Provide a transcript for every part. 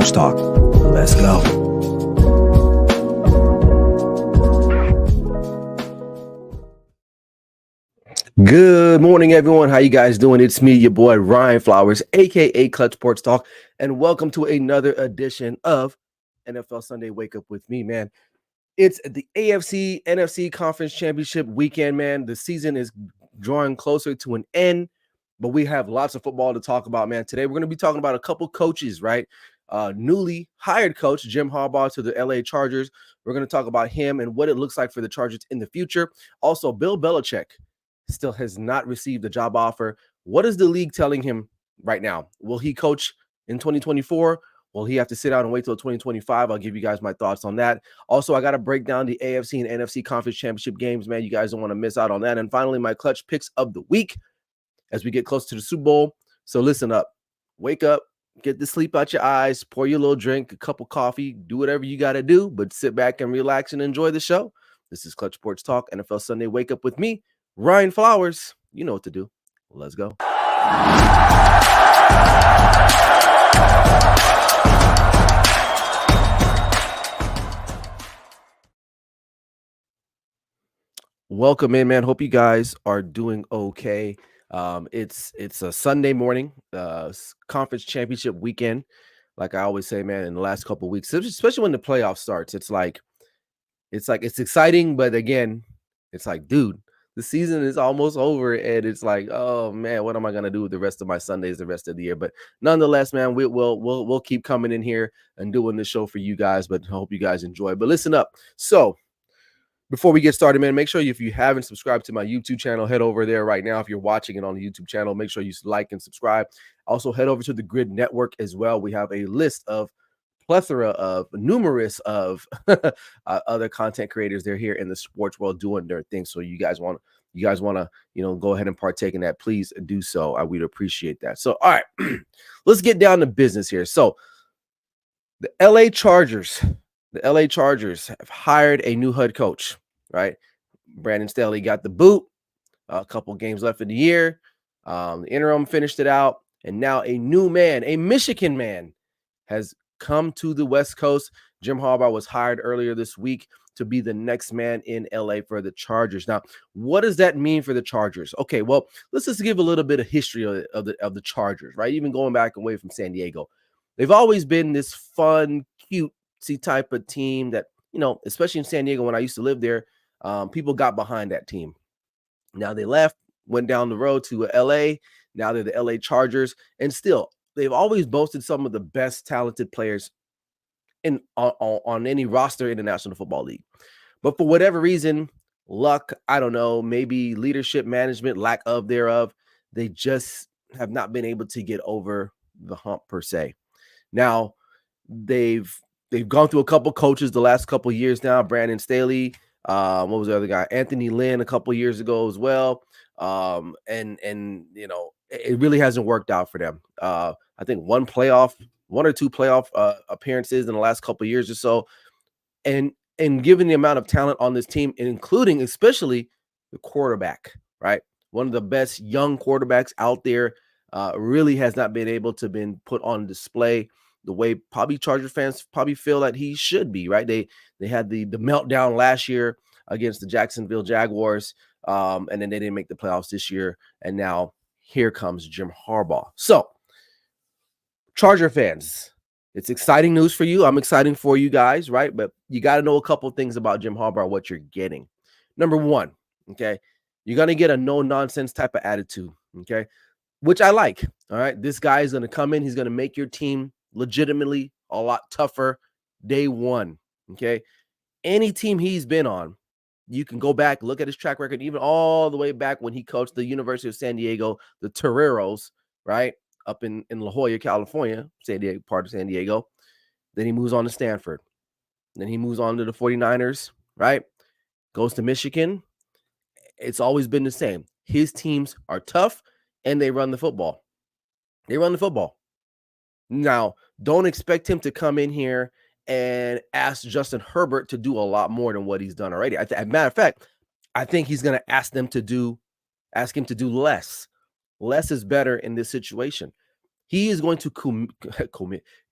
Sports Talk. Let's go. Good morning, everyone. How you guys doing? It's me, your boy Ryan Flowers, aka Clutch Sports Talk, and welcome to another edition of NFL Sunday Wake Up with me, man. It's the AFC NFC Conference Championship weekend, man. The season is drawing closer to an end, but we have lots of football to talk about, man. Today, we're going to be talking about a couple coaches, right? Newly hired coach Jim Harbaugh to the LA Chargers. We're going to talk about him and what it looks like for the Chargers in the future. Also, Bill Belichick still has not received a job offer. What is the league telling him right now? Will he coach in 2024? Will he have to sit out and wait till 2025? I'll give you guys my thoughts on that. Also, I got to break down the AFC and NFC Conference Championship games, man. You guys don't want to miss out on that. And finally, my clutch picks of the week as we get close to the Super Bowl. So listen up. Wake up. Get the sleep out your eyes. Pour your little drink, a cup of coffee. Do whatever you got to do, but sit back and relax and enjoy the show. This is Clutch Sports Talk, NFL Sunday Wake Up with me, Ryan Flowers. You know what to do. Let's go. Welcome in, man. Hope you guys are doing okay. It's a Sunday morning, conference championship weekend. Like I always say, man, in the last couple of weeks, especially when the playoff starts, it's exciting, but again, it's like, dude, the season is almost over, and it's like, oh man, what am I gonna do with the rest of my Sundays, the rest of the year? But nonetheless, man, we'll keep coming in here and doing the show for you guys. But I hope you guys enjoy. But listen up. So before we get started, man, make sure if you haven't subscribed to my YouTube channel, head over there right now. If you're watching it on the YouTube channel, make sure you like and subscribe. Also, head over to the Grid Network as well. We have a numerous of other content creators. They're here in the sports world doing their thing. So you guys want to, go ahead and partake in that. Please do so. I would appreciate that. So, all right, let's get down to business here. So the LA Chargers have hired a new head coach, right? Brandon Staley got the boot. A couple games left in the year. The interim finished it out. And now a new man, a Michigan man, has come to the West Coast. Jim Harbaugh was hired earlier this week to be the next man in LA for the Chargers. Now, what does that mean for the Chargers? Okay, well, let's just give a little bit of history of the Chargers, right? Even going back away from San Diego. They've always been this fun, cutesy type of team that, especially in San Diego when I used to live there, people got behind that team. Now they left, went down the road to LA. Now they're the LA Chargers, and still they've always boasted some of the best talented players on any roster in the National Football League. But for whatever reason, luck, I don't know, maybe leadership, management, lack of thereof, they just have not been able to get over the hump per se. Now they've gone through a couple coaches the last couple of years now. Brandon Staley, what was the other guy? Anthony Lynn a couple of years ago as well. It really hasn't worked out for them. I think one or two playoff appearances in the last couple of years or so. And given the amount of talent on this team, including especially the quarterback, right? One of the best young quarterbacks out there, really has not been able to been put on display the way probably Charger fans probably feel that he should be, right? They had the meltdown last year against the Jacksonville Jaguars, and then they didn't make the playoffs this year, and now here comes Jim Harbaugh. So, Charger fans, it's exciting news for you. I'm excited for you guys, right? But you got to know a couple of things about Jim Harbaugh, what you're getting. Number one, okay, you're going to get a no-nonsense type of attitude, okay, which I like, all right? This guy is going to come in. He's going to make your team legitimately a lot tougher day one, okay? Any team he's been on, you can go back, look at his track record, even all the way back when he coached the University of San Diego, the Toreros, right, up in La Jolla, California, San Diego, part of San Diego. Then he moves on to Stanford. Then he moves on to the 49ers, right? Goes to Michigan. It's always been the same. His teams are tough, and they run the football. Now, don't expect him to come in here and ask Justin Herbert to do a lot more than what he's done already. As a matter of fact, I think he's going to ask him to do less. Less is better in this situation. He is going to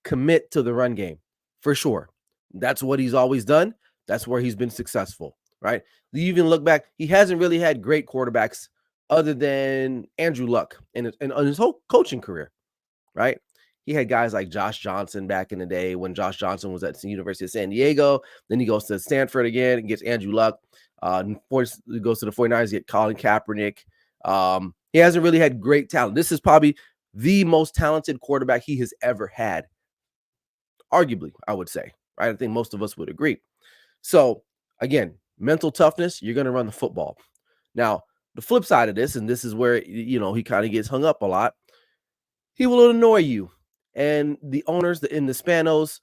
commit to the run game for sure. That's what he's always done. That's where he's been successful, right? You even look back, he hasn't really had great quarterbacks other than Andrew Luck in his whole coaching career, right? He had guys like Josh Johnson back in the day when Josh Johnson was at the University of San Diego. Then he goes to Stanford again and gets Andrew Luck. He goes to the 49ers, get Colin Kaepernick. He hasn't really had great talent. This is probably the most talented quarterback he has ever had, arguably, I would say, right? I think most of us would agree. So, again, mental toughness, you're going to run the football. Now, the flip side of this, and this is where, he kind of gets hung up a lot, he will annoy you. And the owners in the Spanos,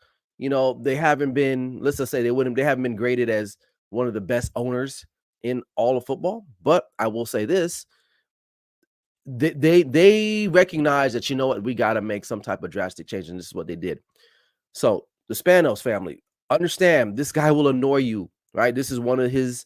they haven't been, let's just say they haven't been graded as one of the best owners in all of football. But I will say this, they recognize that, we got to make some type of drastic change. And this is what they did. So the Spanos family, understand this guy will annoy you, right? This is one of his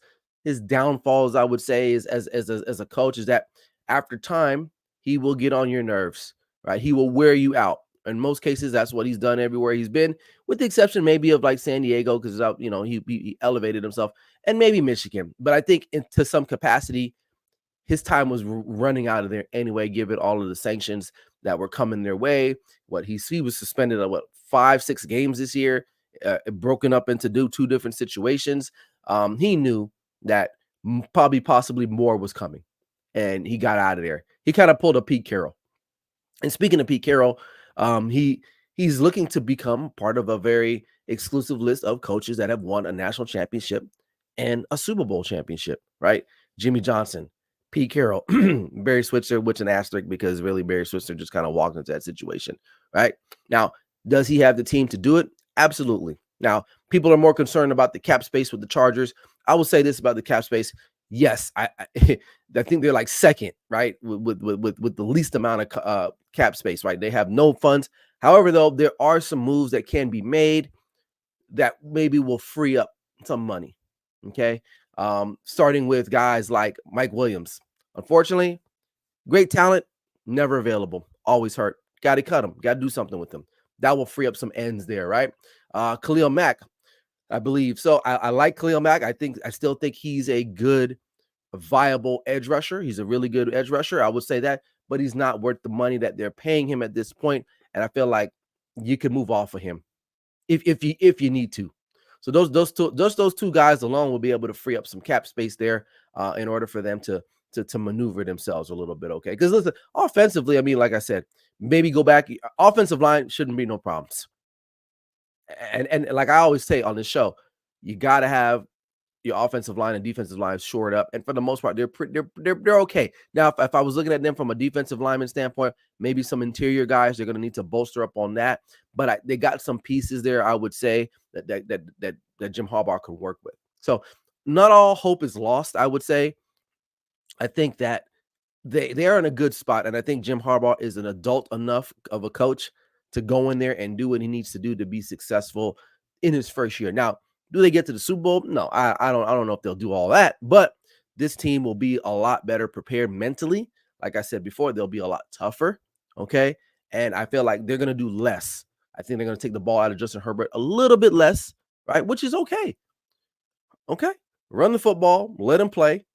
downfalls, I would say, is as a coach, is that after time, he will get on your nerves, right? He will wear you out. In most cases, that's what he's done everywhere he's been, with the exception maybe of like San Diego, because he elevated himself, and maybe Michigan. But I think to some capacity, his time was running out of there anyway, given all of the sanctions that were coming their way. He was suspended of 5-6 games this year, broken up into two different situations. He knew that possibly more was coming, and he got out of there. He kind of pulled a Pete Carroll. And speaking of Pete Carroll, he's looking to become part of a very exclusive list of coaches that have won a national championship and a Super Bowl championship, right? Jimmy Johnson, Pete Carroll, Barry Switzer, which an asterisk, because really Barry Switzer just kind of walked into that situation, right? Now, does he have the team to do it? Absolutely. Now, people are more concerned about the cap space with the Chargers. I will say this about the cap space. Yes, I think they're like second, right, with the least amount of cap space, right? They have no funds. However, though, there are some moves that can be made that maybe will free up some money, okay? Starting with guys like Mike Williams. Unfortunately, great talent, never available, always hurt. Got to cut him, got to do something with him. That will free up some ends there, right? Khalil Mack, I believe. So I like Khalil Mack. I still think he's a good, viable edge rusher. He's a really good edge rusher, I would say that, but he's not worth the money that they're paying him at this point. And I feel like you can move off of him if you need to. So those two guys alone will be able to free up some cap space there in order for them to maneuver themselves a little bit, okay? Because listen, offensively, I mean, like I said, maybe go back. Offensive line shouldn't be no problems. And like I always say on this show, you got to have your offensive line and defensive line shored up, and for the most part, they're okay. Now, if I was looking at them from a defensive lineman standpoint, maybe some interior guys, they're going to need to bolster up on that. But they got some pieces there, I would say, that Jim Harbaugh could work with. So not all hope is lost, I would say. I think that they are in a good spot, and I think Jim Harbaugh is an adult enough of a coach to go in there and do what he needs to do to be successful in his first year. Now, do they get to the Super Bowl? No, I don't know if they'll do all that, but this team will be a lot better prepared mentally. Like I said before, they'll be a lot tougher, okay? And I feel like they're going to do less. I think they're going to take the ball out of Justin Herbert a little bit less, right? Which is okay. Okay? Run the football, let him play,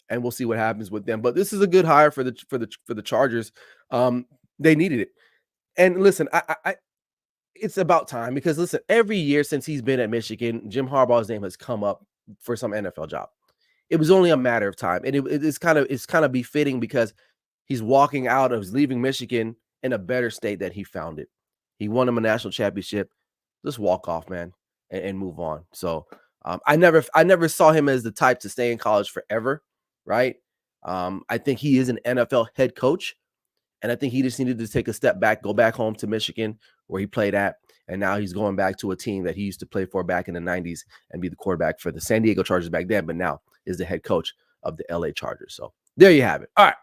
and we'll see what happens with them. But this is a good hire for the Chargers. They needed it. And listen, I it's about time, because listen, every year since he's been at Michigan, Jim Harbaugh's name has come up for some NFL job. It was only a matter of time, and it's kind of befitting, because he's leaving Michigan in a better state than he found it. He won him a national championship. Just walk off, man, and move on. So I never saw him as the type to stay in college forever, right? I think he is an NFL head coach. And I think he just needed to take a step back, go back home to Michigan where he played at. And now he's going back to a team that he used to play for back in the 90s and be the quarterback for the San Diego Chargers back then, but now is the head coach of the LA Chargers. So there you have it. All right.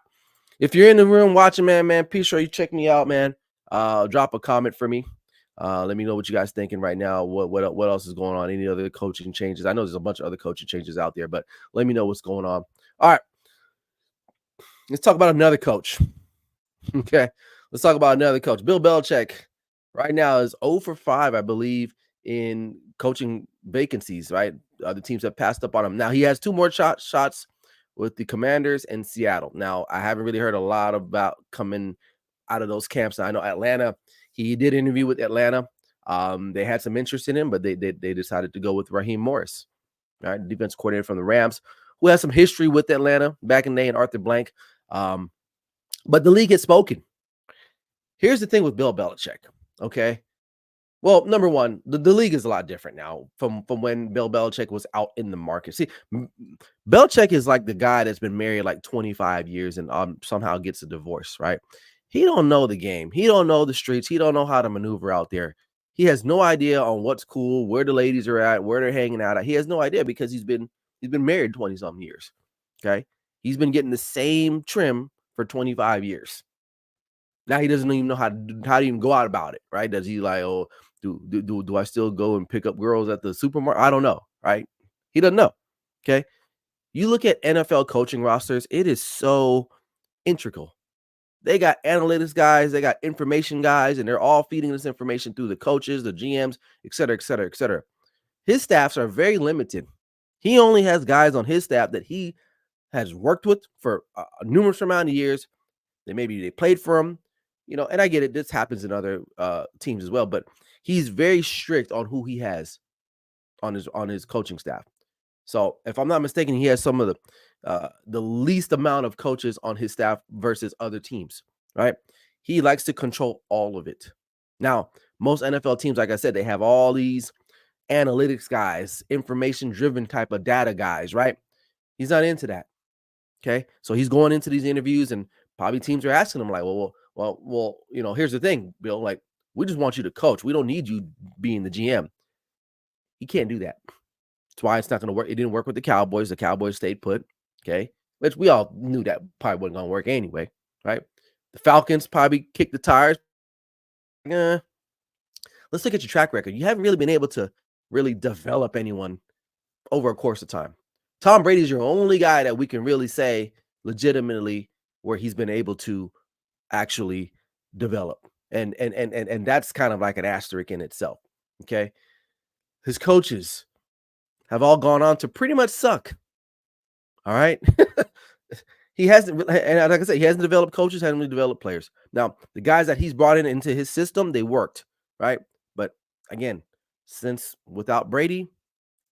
If you're in the room watching, man, be sure you check me out, man. Drop a comment for me. Let me know what you guys thinking right now. What else is going on? Any other coaching changes? I know there's a bunch of other coaching changes out there, but let me know what's going on. All right. Let's talk about another coach. Okay, let's talk about another coach. Bill Belichick right now is 0 for 5, I believe, in coaching vacancies, right? The teams have passed up on him. Now he has two more shots with the Commanders and Seattle. Now, I haven't really heard a lot about coming out of those camps. Now, I know Atlanta, he did interview with Atlanta. They had some interest in him, but they decided to go with Raheem Morris, right? Defense coordinator from the Rams, who has some history with Atlanta back in the day, and Arthur Blank. Um, but the league has spoken. Here's the thing with Bill Belichick, okay? Well, number one, the league is a lot different now from when Bill Belichick was out in the market. See, Belichick is like the guy that's been married like 25 years and somehow gets a divorce, right? He don't know the game. He don't know the streets. He don't know how to maneuver out there. He has no idea on what's cool, where the ladies are at, where they're hanging out at. He has no idea because he's been married 20 something years. Okay. He's been getting the same trim for 25 years. Now he doesn't even know how to even go out about it, right? Does he like, oh, do I still go and pick up girls at the supermarket? I don't know, right? He doesn't know. Okay. You look at NFL coaching rosters, it is so integral. They got analytics guys, they got information guys, and they're all feeding this information through the coaches, the GMs, et cetera, et cetera, et cetera. His staffs are very limited. He only has guys on his staff that he has worked with for a numerous amount of years. That maybe they played for him, and I get it. This happens in other teams as well, but he's very strict on who he has on his coaching staff. So if I'm not mistaken, he has some of the least amount of coaches on his staff versus other teams, right? He likes to control all of it. Now, most NFL teams, like I said, they have all these analytics guys, information driven type of data guys, right? He's not into that. Okay. So he's going into these interviews and probably teams are asking him, like, well, here's the thing, Bill, like, we just want you to coach. We don't need you being the GM. He can't do that. That's why it's not going to work. It didn't work with the Cowboys. The Cowboys stayed put. Okay. Which we all knew that probably wasn't going to work anyway. Right. The Falcons probably kicked the tires. Let's look at your track record. You haven't really been able to really develop anyone over a course of time. Tom Brady is your only guy that we can really say legitimately where he's been able to actually develop. And that's kind of like an asterisk in itself. Okay. His coaches have all gone on to pretty much suck. All right. He hasn't, and like I said, he hasn't developed coaches, hasn't really developed players. Now, the guys that he's brought into his system, they worked, right? But again, since without Brady,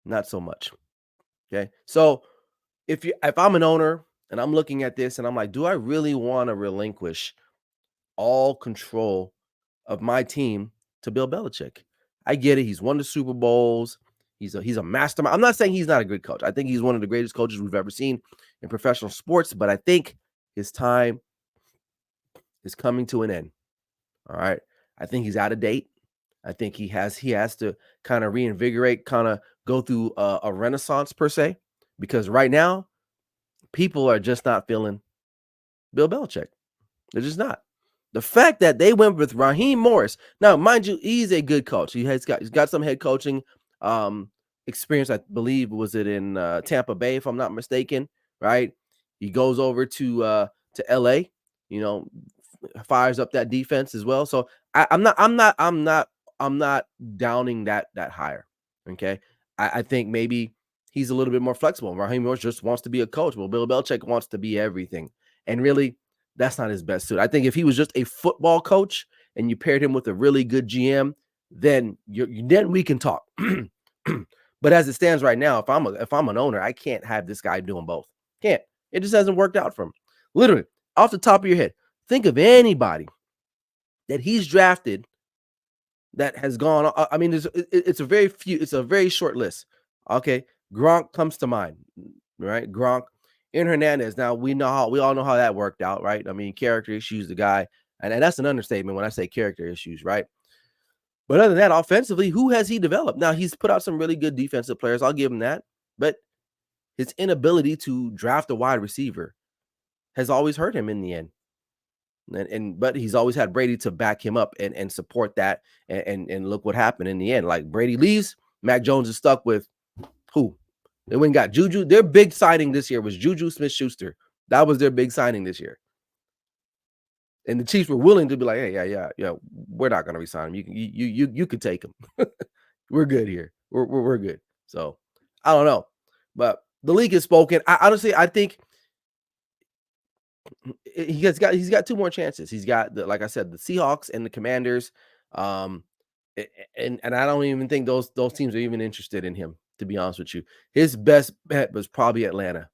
not so much. Okay. So if I'm an owner and I'm looking at this and I'm like, do I really want to relinquish all control of my team to Bill Belichick? I get it. He's won the Super Bowls. He's a mastermind. I'm not saying he's not a good coach. I think he's one of the greatest coaches we've ever seen in professional sports, but I think his time is coming to an end. All right. I think he's out of date. I think he has to kind of reinvigorate, kind of go through a renaissance per se, because right now people are just not feeling Bill Belichick. They're just not. The fact that they went with Raheem Morris. Now, mind you, he's a good coach. He's got some head coaching experience. I believe was it in Tampa Bay, if I'm not mistaken. Right? He goes over to LA. Fires up that defense as well. So I'm not downing that hire. Okay, I think maybe he's a little bit more flexible. Raheem Morris just wants to be a coach. Well, Bill Belichick wants to be everything, and really, that's not his best suit. I think if he was just a football coach and you paired him with a really good GM, then then we can talk. But as it stands right now, if I'm an owner, I can't have this guy doing both. Can't. It just hasn't worked out for him. Literally, off the top of your head, think of anybody that he's drafted that has gone. I mean, it's a very few. It's a very short list. Okay, Gronk comes to mind, right? Gronk, and Hernandez. Now we all know how that worked out, right? I mean, character issues, the guy, and that's an understatement when I say character issues, right? But other than that, offensively, who has he developed? Now he's put out some really good defensive players. I'll give him that, but his inability to draft a wide receiver has always hurt him in the end. But he's always had Brady to back him up and support that. And look what happened in the end. Like Brady leaves, Mac Jones is stuck with who? They went and got Juju. Their big signing this year was Juju Smith-Schuster. That was their big signing this year. And the Chiefs were willing to be like, "Hey, yeah, we're not gonna resign him. You could take him. We're good here. We're good." So I don't know, but the league has spoken. I honestly, I think he's got two more chances. He's got like I said, the Seahawks and the Commanders. Um, and I don't even think those teams are even interested in him. To be honest with you, his best bet was probably Atlanta.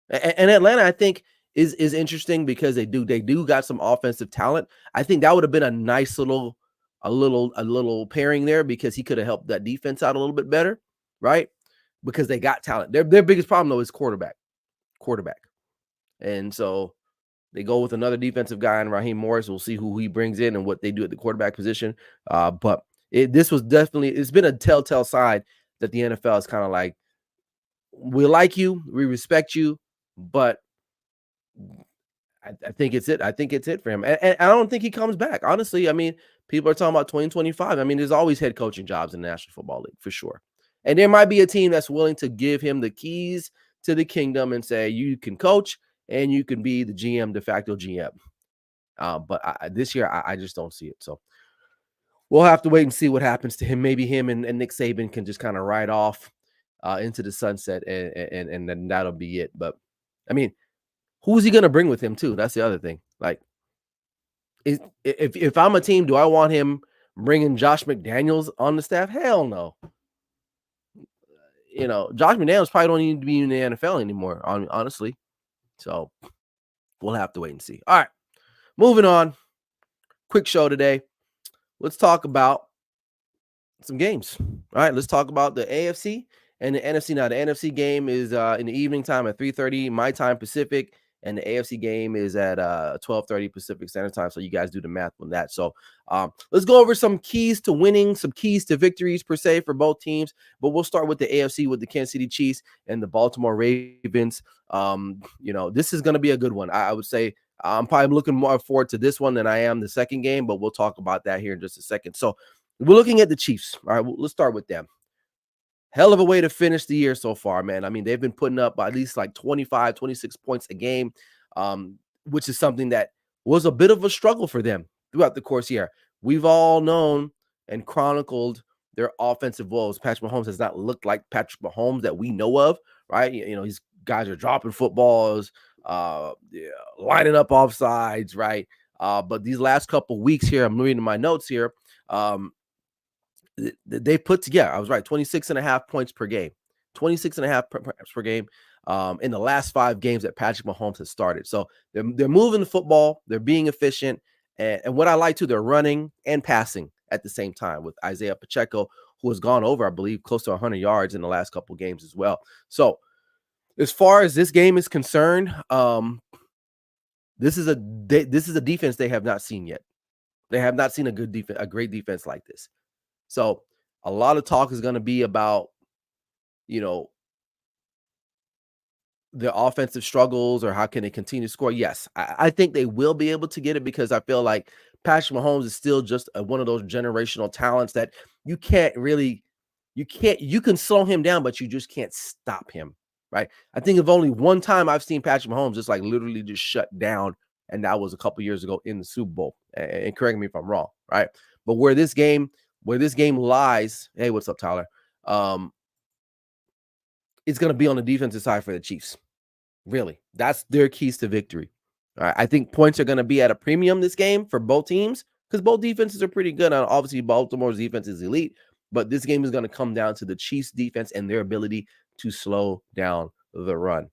And Atlanta, I think, is interesting because they do got some offensive talent. I think that would have been a nice little pairing there because he could have helped that defense out a little bit better, right? Because they got talent. Their biggest problem though is quarterback, and so they go with another defensive guy in Raheem Morris. We'll see who he brings in and what they do at the quarterback position. But this was definitely it's been a telltale sign that the NFL is kind of like, we like you, we respect you, but I think it's it. I think it's it for him. And I don't think he comes back. Honestly, I mean, people are talking about 2025. I mean, there's always head coaching jobs in the National Football League for sure. And there might be a team that's willing to give him the keys to the kingdom and say, you can coach and you can be the GM, de facto GM. But this year, I just don't see it. So we'll have to wait and see what happens to him. Maybe him and Nick Saban can just kind of ride off into the sunset, and then that'll be it. But I mean, who's he gonna bring with him too? That's the other thing. Like, if I'm a team, do I want him bringing Josh McDaniels on the staff? Hell no. Josh McDaniels probably don't need to be in the NFL anymore, honestly. So we'll have to wait and see. All right, moving on. Quick show today. Let's talk about some games. All right, let's talk about the AFC and the NFC. Now, the NFC game is in the evening time at 3:30 my time Pacific, and the AFC game is at 12:30 Pacific Standard Time. So you guys do the math on that. So let's go over some keys to winning, some keys to victories per se for both teams. But we'll start with the AFC with the Kansas City Chiefs and the Baltimore Ravens. This is going to be a good one. I would say I'm probably looking more forward to this one than I am the second game, but we'll talk about that here in just a second. So we're looking at the Chiefs. All right, let's start with them. Hell of a way to finish the year so far, man. I mean, they've been putting up at least like 25, 26 points a game, which is something that was a bit of a struggle for them throughout the course of the year. We've all known and chronicled their offensive woes. Patrick Mahomes has not looked like Patrick Mahomes that we know of, right? These guys are dropping footballs, lining up offsides, right? But these last couple weeks here, I'm reading my notes here. They put together, I was right, 26 and a half points per game, 26 and a half per game in the last 5 games that Patrick Mahomes has started. So they're moving the football, they're being efficient, and what I like too, they're running and passing at the same time with Isaiah Pacheco, who has gone over, I believe, close to 100 yards in the last couple of games as well. So as far as this game is concerned, this is a defense they have not seen yet. They have not seen a great defense like this. So a lot of talk is going to be about, the offensive struggles or how can they continue to score. Yes, I think they will be able to get it because I feel like Patrick Mahomes is still just one of those generational talents that you can slow him down, but you just can't stop him, right? I think of only one time I've seen Patrick Mahomes just like literally just shut down, and that was a couple years ago in the Super Bowl. And correct me if I'm wrong, right? But where this game lies, hey, what's up, Tyler? It's going to be on the defensive side for the Chiefs. Really, that's their keys to victory. All right, I think points are going to be at a premium this game for both teams because both defenses are pretty good. Obviously, Baltimore's defense is elite, but this game is going to come down to the Chiefs' defense and their ability to slow down the run.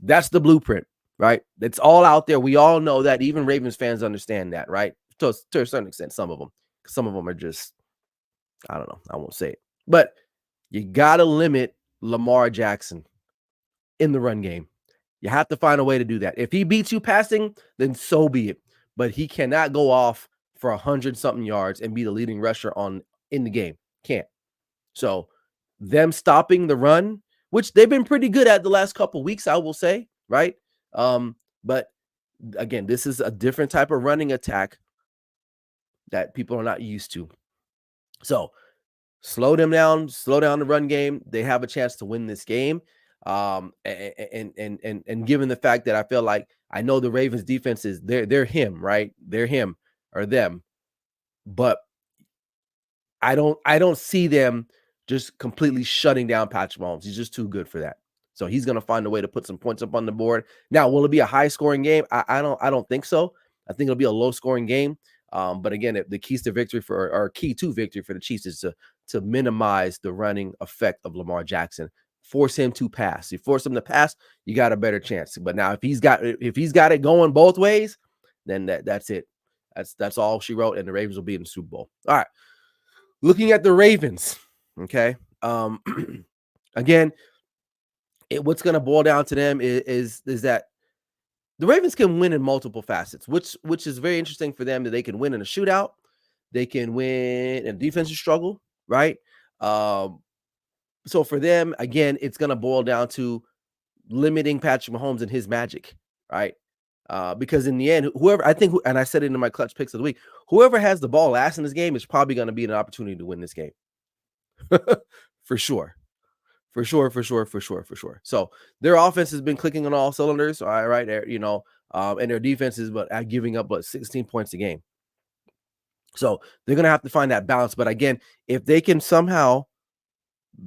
That's the blueprint, right? It's all out there. We all know that. Even Ravens fans understand that, right? To a certain extent, some of them are just, I don't know. I won't say it, but you got to limit Lamar Jackson in the run game. You have to find a way to do that. If he beats you passing, then so be it. But he cannot go off for 100-something yards and be the leading rusher in the game. Can't. So them stopping the run, which they've been pretty good at the last couple weeks, I will say, right? But again, this is a different type of running attack that people are not used to. So slow them down, slow down the run game. They have a chance to win this game. And given the fact that I feel like I know the Ravens defense is they're him, right? They're him or them, but I don't see them just completely shutting down Patrick Mahomes. He's just too good for that. So he's gonna find a way to put some points up on the board. Now, will it be a high scoring game? I don't think so. I think it'll be a low scoring game. But again, the keys to victory for or key to victory for the Chiefs is to minimize the running effect of Lamar Jackson. Force him to pass. You force him to pass, you got a better chance. But now if he's got it going both ways, then that's it. That's all she wrote, and the Ravens will be in the Super Bowl. All right. Looking at the Ravens, okay. Again, what's going to boil down to them is that the Ravens can win in multiple facets, which is very interesting for them that they can win in a shootout, they can win in a defensive struggle, right? Um, so for them, again, it's going to boil down to limiting Patrick Mahomes and his magic, right? Because in the end, whoever I think, and I said it in my clutch picks of the week, whoever has the ball last in this game is probably going to be an opportunity to win this game. For sure. For sure, for sure, for sure, for sure. So their offense has been clicking on all cylinders, all right, there, and their defense is giving up 16 points a game. So they're gonna have to find that balance. But again, if they can somehow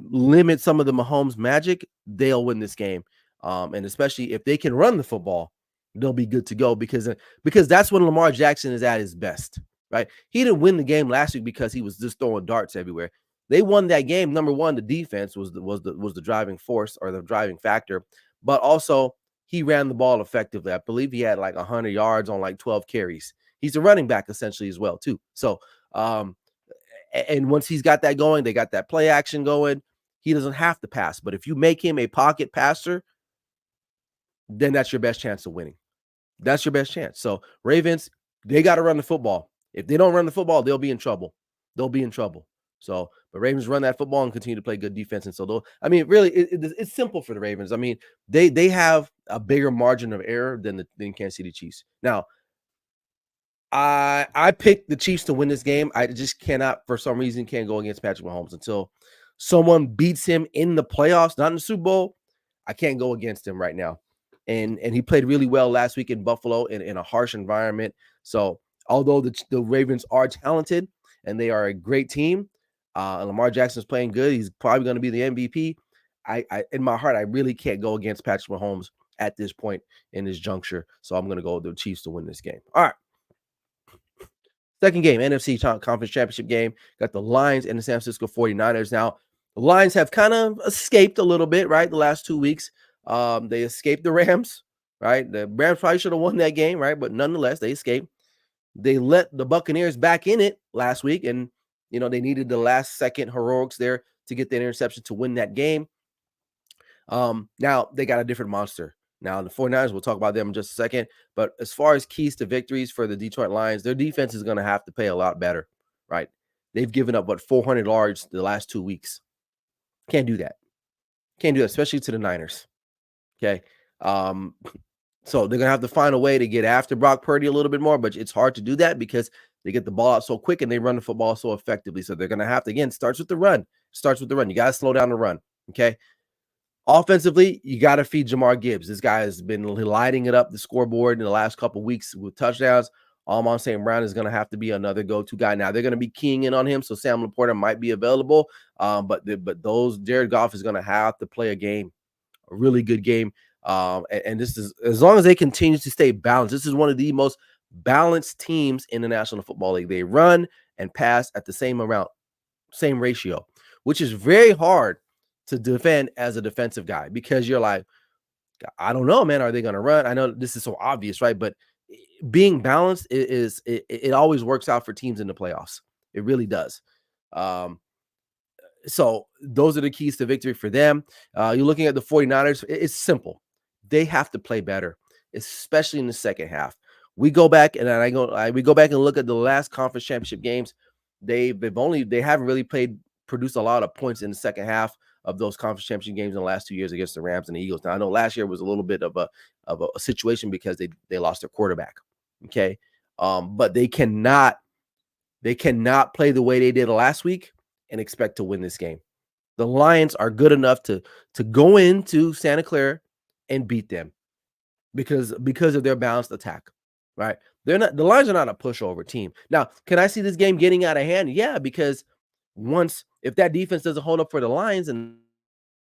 limit some of the Mahomes magic, they'll win this game. And especially if they can run the football, they'll be good to go because that's when Lamar Jackson is at his best, right? He didn't win the game last week because he was just throwing darts everywhere. They won that game. Number one, the defense was the driving force or the driving factor, but also he ran the ball effectively. I believe he had like 100 yards on like 12 carries. He's a running back essentially as well too. So and once he's got that going, they got that play action going. He doesn't have to pass, but if you make him a pocket passer, then that's your best chance of winning. That's your best chance. So Ravens, they got to run the football. If they don't run the football, they'll be in trouble. They'll be in trouble. So, but Ravens run that football and continue to play good defense. And so, really, it's simple for the Ravens. I mean, they have a bigger margin of error than Kansas City Chiefs. Now, I picked the Chiefs to win this game. I just cannot, for some reason, can't go against Patrick Mahomes until someone beats him in the playoffs, not in the Super Bowl. I can't go against him right now. And he played really well last week in Buffalo in a harsh environment. So although the Ravens are talented and they are a great team, and Lamar Jackson's playing good, he's probably going to be the MVP. I in my heart, I really can't go against Patrick Mahomes at this point in this juncture. So I'm going to go with the Chiefs to win this game. All right. Second game, NFC Conference Championship game. Got the Lions and the San Francisco 49ers. Now, the Lions have kind of escaped a little bit, right? The last 2 weeks. They escaped the Rams, right? The Rams probably should have won that game, right? But nonetheless, they escaped. They let the Buccaneers back in it last week, and they needed the last second heroics there to get that interception to win that game. Now they got a different monster. Now the 49ers, we'll talk about them in just a second. But as far as keys to victories for the Detroit Lions, their defense is going to have to play a lot better, right? They've given up 400 yards the last 2 weeks. Can't do that. Can't do that, especially to the Niners. Okay. So they're gonna have to find a way to get after Brock Purdy a little bit more, but it's hard to do that because they get the ball out so quick and they run the football so effectively. So they're gonna have to, again, starts with the run. You got to slow down the run. Okay. Offensively, you got to feed Jamar Gibbs. This guy has been lighting it up the scoreboard in the last couple of weeks with touchdowns. Amon St. Brown is going to have to be another go-to guy. Now they're going to be keying in on him, so Sam Laporta might be available. But Jared Goff is going to have to play a really good game. And this is, as long as they continue to stay balanced, this is one of the most balanced teams in the National Football League. They run and pass at the same ratio, which is very hard to defend as a defensive guy because you're like, I don't know, man. Are they going to run? I know this is so obvious, right? But being balanced it always works out for teams in the playoffs. It really does. So those are the keys to victory for them. You're looking at the 49ers. It's simple. They have to play better, especially in the second half. We go back and we go back and look at the last conference championship games. They haven't really produced a lot of points in the second half of those conference championship games in the last 2 years against the Rams and the Eagles. Now I know last year was a little bit of a situation because they lost their quarterback. Okay. But they cannot play the way they did last week and expect to win this game. The Lions are good enough to go into Santa Clara and beat them because of their balanced attack, right? They're not the Lions are not a pushover team. Now, can I see this game getting out of hand? Yeah, because once if that defense doesn't hold up for the Lions and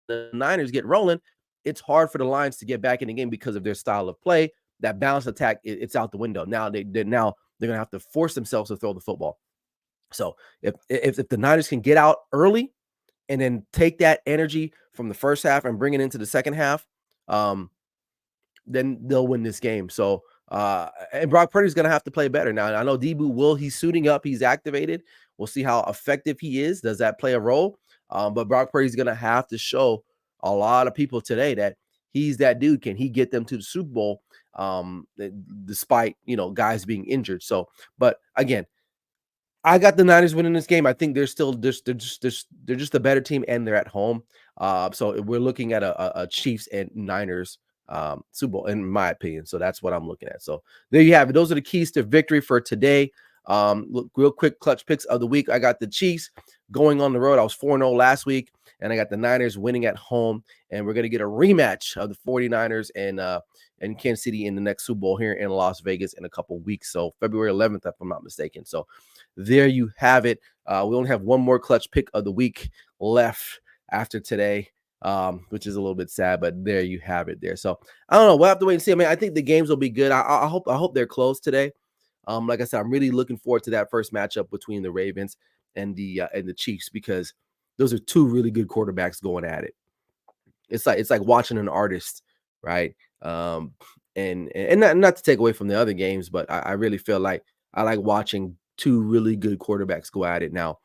the Niners get rolling, it's hard for the Lions to get back in the game because of their style of play. That balanced attack, it's out the window. Now they're gonna have to force themselves to throw the football. So if the Niners can get out early and then take that energy from the first half and bring it into the second half, um, then they'll win this game. So and Brock Purdy's gonna have to play better. Now I know Debo he's suiting up, he's activated. We'll see how effective he is. Does that play a role? But Brock Purdy's gonna have to show a lot of people today that he's that dude. Can he get them to the Super Bowl? Despite guys being injured. So, but again, I got the Niners winning this game. I think they're still they're just a better team, and they're at home. So we're looking at a Chiefs and Niners Super Bowl, in my opinion. So that's what I'm looking at. So there you have it. Those are the keys to victory for today. Look, real quick clutch picks of the week. I got the Chiefs going on the road. I was 4-0 last week, and I got the Niners winning at home. And we're gonna get a rematch of the 49ers and Kansas City in the next Super Bowl here in Las Vegas in a couple weeks. So February 11th, if I'm not mistaken. So there you have it. We only have one more clutch pick of the week left after today, which is a little bit sad, but there you have it there. So I don't know. We'll have to wait and see. I mean, I think the games will be good. I hope they're close today. Like I said, I'm really looking forward to that first matchup between the Ravens and the Chiefs, because those are two really good quarterbacks going at it. It's like watching an artist, right? And not to take away from the other games, but I really feel like I like watching two really good quarterbacks go at it now,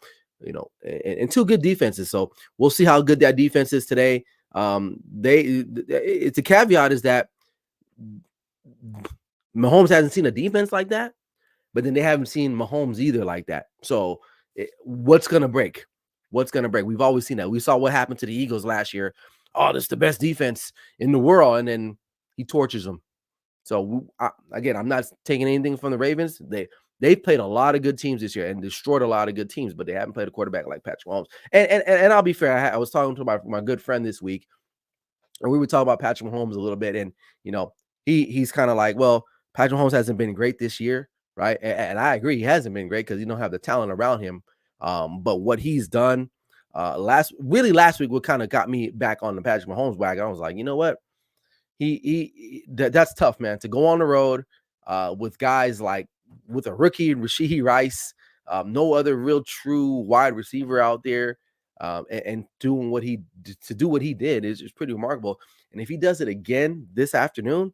and two good defenses. So we'll see how good that defense is today. It's a caveat is that Mahomes hasn't seen a defense like that, but then they haven't seen Mahomes either like that. So what's going to break? What's going to break? We've always seen that. We saw what happened to the Eagles last year. Oh, this is the best defense in the world. And then he tortures them. So again, I'm not taking anything from the Ravens. They've played a lot of good teams this year and destroyed a lot of good teams, but they haven't played a quarterback like Patrick Mahomes. And I'll be fair. I was talking to my good friend this week, and we were talking about Patrick Mahomes a little bit. And he's kind of like, well, Patrick Mahomes hasn't been great this year, right? And I agree, he hasn't been great because you don't have the talent around him. But what he's done last week, what kind of got me back on the Patrick Mahomes wagon. I was like, you know what? That's tough, man, to go on the road with guys like with a rookie Rashee Rice, no other real true wide receiver out there, and doing what he did is pretty remarkable. And if he does it again this afternoon,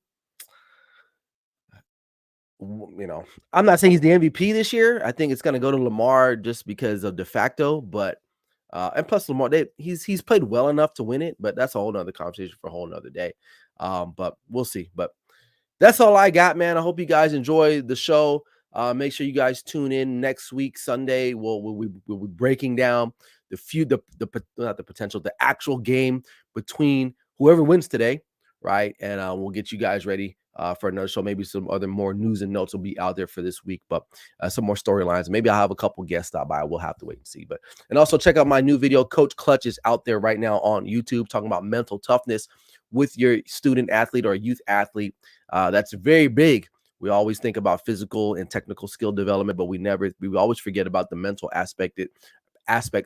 I'm not saying he's the MVP this year. I think it's going to go to Lamar just because of de facto, but and plus Lamar, he's played well enough to win it, but that's a whole nother conversation for a whole nother day. But we'll see. But that's all I got, man. I hope you guys enjoy the show. Make sure you guys tune in next week, Sunday. We'll be breaking down the actual game between whoever wins today, right? And we'll get you guys ready for another show. Maybe some other more news and notes will be out there for this week, but some more storylines. Maybe I'll have a couple guests stop by. We'll have to wait and see. And also check out my new video. Coach Clutch is out there right now on YouTube talking about mental toughness with your student athlete or youth athlete. That's very big. We always think about physical and technical skill development, but we always forget about the mental aspect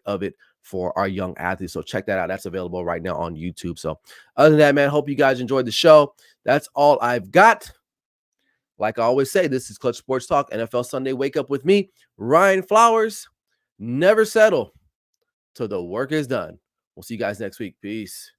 of it for our young athletes. So check that out. That's available right now on YouTube. So other than that, man, hope you guys enjoyed the show. That's all I've got. Like I always say, this is Clutch Sports Talk, NFL Sunday. Wake up with me, Ryan Flowers. Never settle till the work is done. We'll see you guys next week. Peace.